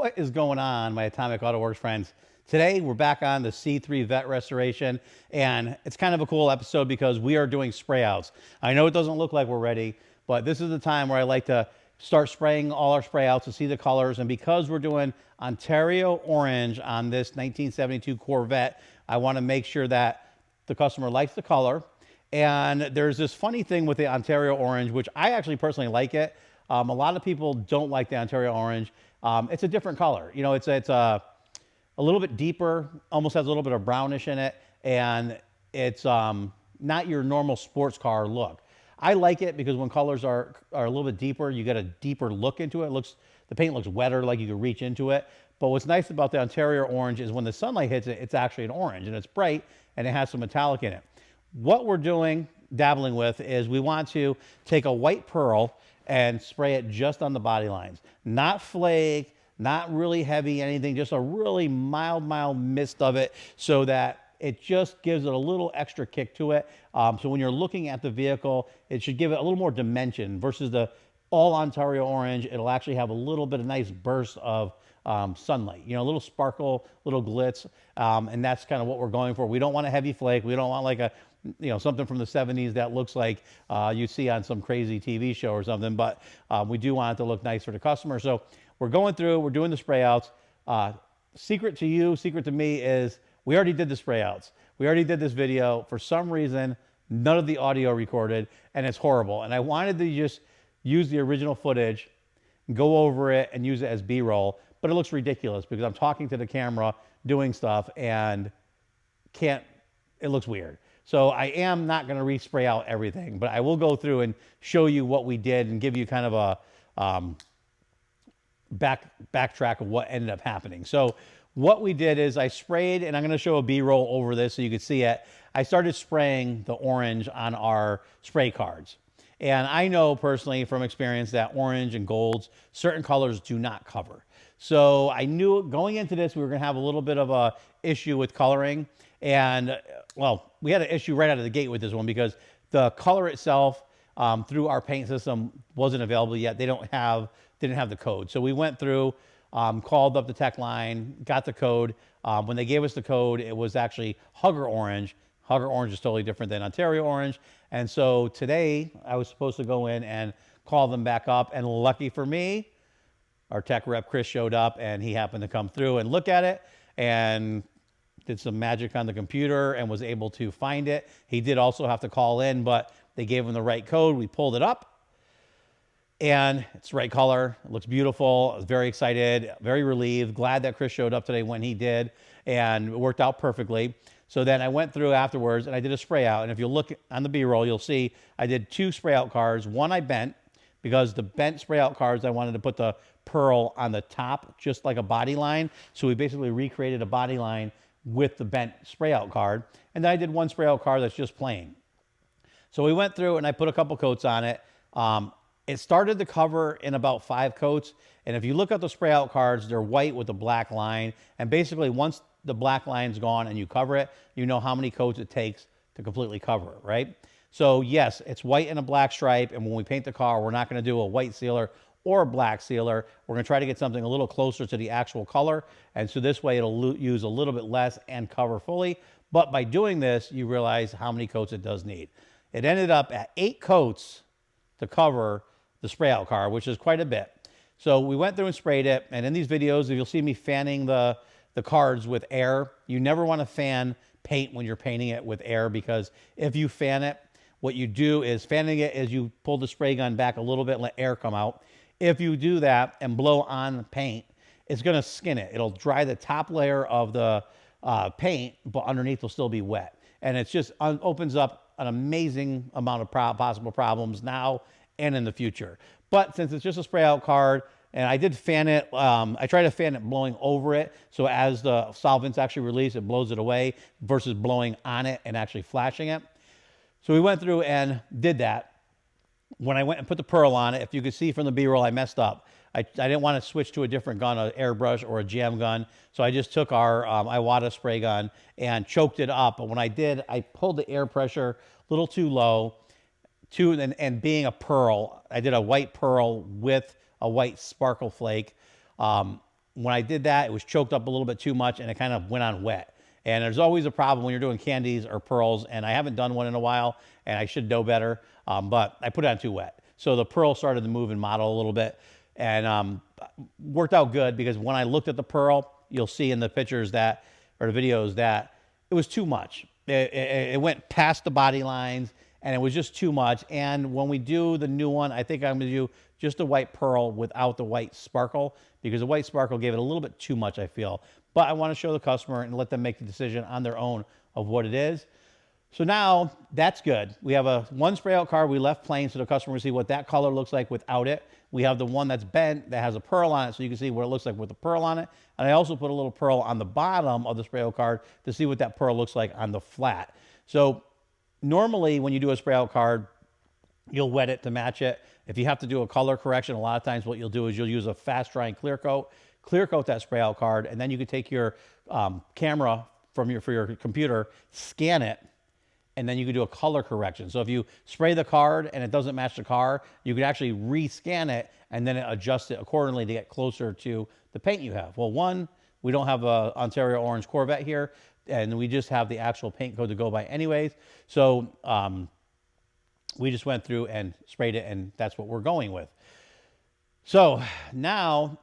What is going on, my Atomic Autoworks friends? Today, we're back on the C3 Vet Restoration, and it's kind of a cool episode because we are doing spray outs. I know it doesn't look like we're ready, but this is the time where I like to start spraying all our spray outs to see the colors. And because we're doing Ontario Orange on this 1972 Corvette, I want to make sure that the customer likes the color. And there's this funny thing with the Ontario Orange, which I actually personally like it. A lot of people don't like the Ontario Orange. It's a different color. You know, it's a little bit deeper, almost has a little bit of brownish in it, and it's not your normal sports car look. I like it because when colors are a little bit deeper, you get a deeper look into it. The paint looks wetter, like you can reach into it. But what's nice about the Ontario Orange is when the sunlight hits it, it's actually an orange, and it's bright, and it has some metallic in it. What we're dabbling with, is we want to take a white pearl and spray it just on the body lines. Not flake, not really heavy, anything, just a really mild mist of it so that it just gives it a little extra kick to it. So when you're looking at the vehicle, it should give it a little more dimension versus the all Ontario Orange. It'll actually have a little bit of nice burst of sunlight, you know, a little sparkle, little glitz. And that's kind of what we're going for. We don't want a heavy flake. We don't want like something from the 70s that looks like you see on some crazy TV show or something, but we do want it to look nice for the customer. So we're going through, we're doing the spray outs. Secret to you, secret to me is we already did the spray outs. We already did this video. For some reason, none of the audio recorded, and it's horrible. And I wanted to just use the original footage, go over it, and use it as B-roll, but it looks ridiculous because I'm talking to the camera, doing stuff, and it looks weird. So I am not going to respray out everything, but I will go through and show you what we did and give you kind of a backtrack of what ended up happening. So what we did is I sprayed, and I'm going to show a B-roll over this so you can see it. I started spraying the orange on our spray cards. And I know personally from experience that orange and golds, certain colors do not cover. So I knew going into this, we were going to have a little bit of a issue with coloring. And well, we had an issue right out of the gate with this one because the color itself through our paint system wasn't available yet. They didn't have the code. So we went through, called up the tech line, got the code. When they gave us the code, it was actually Hugger Orange. Hugger Orange is totally different than Ontario Orange. And so today I was supposed to go in and call them back up. And lucky for me, our tech rep Chris showed up, and he happened to come through and look at it and did some magic on the computer and was able to find it. He did also have to call in, but they gave him the right code. We pulled it up, and it's the right color. It looks beautiful. I was very excited, very relieved, glad that Chris showed up today when he did, and it worked out perfectly. So then I went through afterwards, and I did a spray out. And if you look on the B-roll, you'll see I did 2 spray out cards. One I bent, because the bent spray out cards, I wanted to put the pearl on the top, just like a body line. So we basically recreated a body line with the bent spray out card. And then I did 1 spray out card that's just plain. So we went through and I put a couple coats on it. It started to cover in about 5 coats. And if you look at the spray out cards, they're white with a black line. And basically once the black line's gone and you cover it, you know how many coats it takes to completely cover it, right? So yes, it's white and a black stripe. And when we paint the car, we're not going to do a white sealer or a black sealer. We're going to try to get something a little closer to the actual color. And so this way it'll use a little bit less and cover fully. But by doing this, you realize how many coats it does need. It ended up at 8 coats to cover the spray out car, which is quite a bit. So we went through and sprayed it. And in these videos, you'll see me fanning the cards with air. You never want to fan paint when you're painting it with air, because if you fan it, what you do is fanning it is you pull the spray gun back a little bit and let air come out. If you do that and blow on the paint, it's going to skin it. It'll dry the top layer of the paint, but underneath will still be wet. And it just opens up an amazing amount of possible problems now and in the future. But since it's just a spray out card, and I did fan it, I try to fan it blowing over it. So as the solvents actually release, it blows it away versus blowing on it and actually flashing it. So we went through and did that. When I went and put the pearl on it, if you could see from the B-roll, I messed up. I didn't want to switch to a different gun, an airbrush or a jam gun. So I just took our Iwata spray gun and choked it up. But when I did, I pulled the air pressure a little too low. And being a pearl, I did a white pearl with a white sparkle flake. when I did that, it was choked up a little bit too much and it kind of went on wet. And there's always a problem when you're doing candies or pearls, and I haven't done one in a while, and I should know better, but I put it on too wet. So the pearl started to move and model a little bit, and worked out good, because when I looked at the pearl, you'll see in the pictures that, or the videos, that it was too much. It went past the body lines, and it was just too much. And when we do the new one, I think I'm going to do just the white pearl without the white sparkle, because the white sparkle gave it a little bit too much, I feel. But I want to show the customer and let them make the decision on their own of what it is. So now that's good. We have one spray out card we left plain so the customer will see what that color looks like without it. We have the one that's bent that has a pearl on it, so you can see what it looks like with the pearl on it. And I also put a little pearl on the bottom of the spray out card to see what that pearl looks like on the flat. So normally when you do a spray out card, you'll wet it to match it. If you have to do a color correction, a lot of times what you'll do is you'll use a fast drying clear coat that spray out card, and then you can take your camera for your computer, scan it, and then you can do a color correction. So if you spray the card and it doesn't match the car, you can actually rescan it and then adjust it accordingly to get closer to the paint you have. Well, one, we don't have a Ontario Orange Corvette here, and we just have the actual paint code to go by anyways. So we just went through and sprayed it, and that's what we're going with. So now,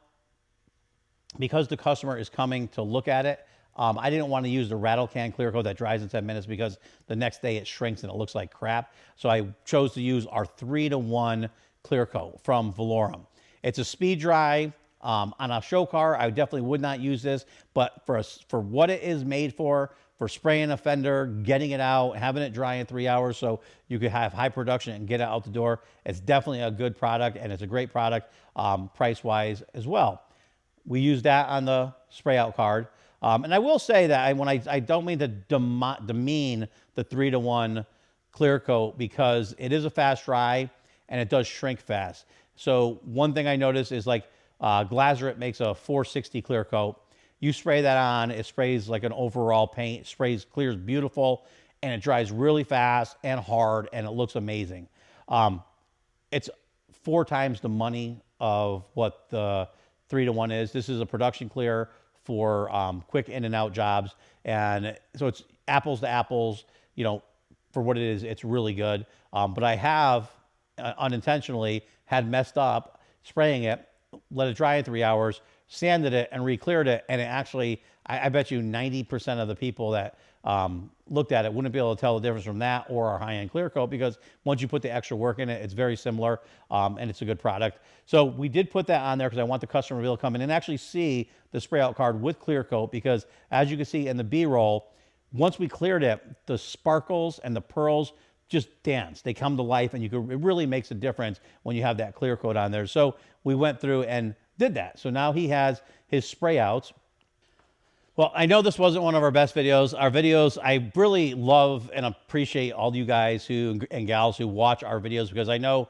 because the customer is coming to look at it, I didn't want to use the rattle can clear coat that dries in 10 minutes, because the next day it shrinks and it looks like crap. So I chose to use our 3-to-1 clear coat from Valorum. It's a speed dry. On a show car, I definitely would not use this, but for what it is made for spraying a fender, getting it out, having it dry in 3 hours so you could have high production and get it out the door, it's definitely a good product, and it's a great product price-wise as well. We use that on the spray out card. And I will say that I don't mean to demean the 3-to-1 clear coat, because it is a fast dry and it does shrink fast. So one thing I noticed is, like, Glazeret makes a 460 clear coat. You spray that on, it sprays like an overall paint, clears beautiful, and it dries really fast and hard, and it looks amazing. It's 4 times the money of what the 3-to-1 is. This is a production clear for quick in and out jobs, and so it's apples to apples. You know, for what it is, it's really good. But I have unintentionally had messed up spraying it, let it dry in 3 hours, sanded it, and re-cleared it, and it actually, I bet you 90% of the people that looked at it wouldn't be able to tell the difference from that or our high-end clear coat, because once you put the extra work in it, it's very similar, and it's a good product. So we did put that on there because I want the customer to be able to come in and actually see the spray out card with clear coat, because as you can see in the B-roll, once we cleared it, the sparkles and the pearls just dance. They come to life, and it really makes a difference when you have that clear coat on there. So we went through and did that. So now he has his spray outs. Well, I know this wasn't one of our best videos. Our videos, I really love and appreciate all you guys and gals who watch our videos, because I know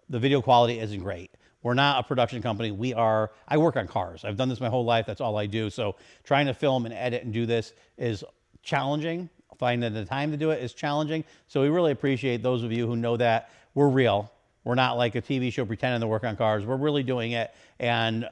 the video quality isn't great. We're not a production company. I work on cars. I've done this my whole life. That's all I do. So trying to film and edit and do this is challenging. Finding the time to do it is challenging. So we really appreciate those of you who know that we're real. We're not like a TV show pretending to work on cars. We're really doing it. And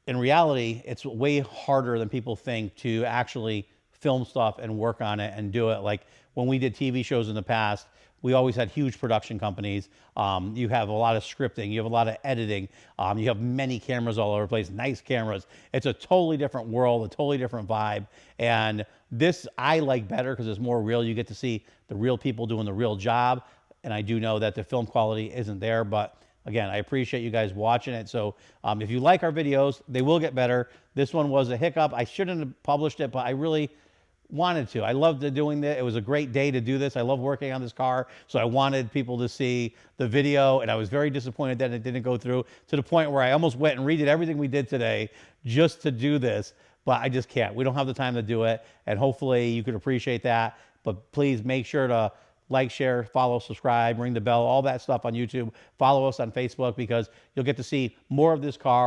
in reality, it's way harder than people think to actually film stuff and work on it and do it. Like when we did TV shows in the past, we always had huge production companies. You have a lot of scripting. You have a lot of editing. You have many cameras all over the place, nice cameras. It's a totally different world, a totally different vibe. And this I like better because it's more real. You get to see the real people doing the real job. And I do know that the film quality isn't there, but again, I appreciate you guys watching it. So if you like our videos, they will get better. This one was a hiccup. I shouldn't have published it, but I really wanted to. I loved doing this. It was a great day to do this. I love working on this car, so I wanted people to see the video, and I was very disappointed that it didn't go through, to the point where I almost went and redid everything we did today just to do this, but I just can't. We don't have the time to do it, and hopefully you could appreciate that. But please make sure to like, share, follow, subscribe, ring the bell, all that stuff on YouTube. Follow us on Facebook, because you'll get to see more of this car.